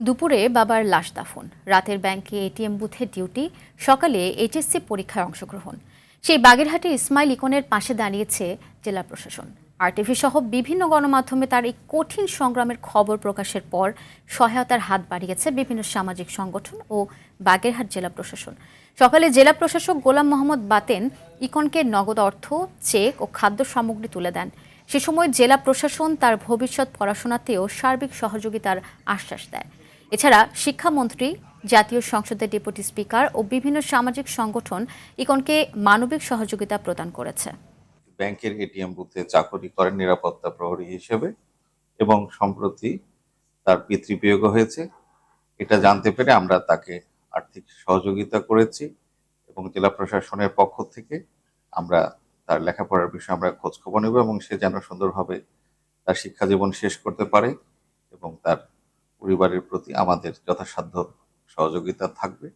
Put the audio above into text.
দুপুরে বাবার লাশ দাফন, রাতের ব্যাংকে এটিএম বুথে ডিউটি, সকালে এইচএসসি পরীক্ষায় অংশগ্রহণ। সেই বাগেরহাটে ইসমাইল ইকনের পাশে দাঁড়িয়েছে জেলা প্রশাসন। আরটিভি সহ বিভিন্ন গণমাধ্যমে তার এই কঠিন সংগ্রামের খবর প্রকাশের পর সহায়তার হাত বাড়িয়েছে বিভিন্ন সামাজিক সংগঠন ও বাগেরহাট জেলা প্রশাসন। সকালে জেলা প্রশাসক গোলাম মোহাম্মদ বাতেন ইকনকে নগদ অর্থ, চেক ও খাদ্য সামগ্রী তুলে দেন। সে সময় জেলা প্রশাসন তার ভবিষ্যৎ পড়াশোনাতেও সার্বিক সহযোগিতার আশ্বাস দেয়। এছাড়া শিক্ষামন্ত্রী, জাতীয় সংসদের ডেপুটি স্পিকার ও বিভিন্ন সামাজিক সংগঠন ইকনকে মানবিক সহযোগিতা প্রদান করেছে। ব্যাংকের এটিএম বুথে চাকরি করেন নিরাপত্তা প্রহরী হিসেবে এবং সম্প্রতি তার পিতৃবিয়োগ হয়েছে। এটা জানতে পেরে আমরা তাকে আর্থিক সহযোগিতা করেছি এবং জেলা প্রশাসনের পক্ষ থেকে আমরা তার লেখাপড়ার বিষয়ে আমরা খোঁজ খবর নেব এবং সে যেন সুন্দরভাবে তার শিক্ষা জীবন শেষ করতে পারে এবং তার পরিবারের প্রতি আমাদের যথাসাধ্য সহযোগিতা থাকবে।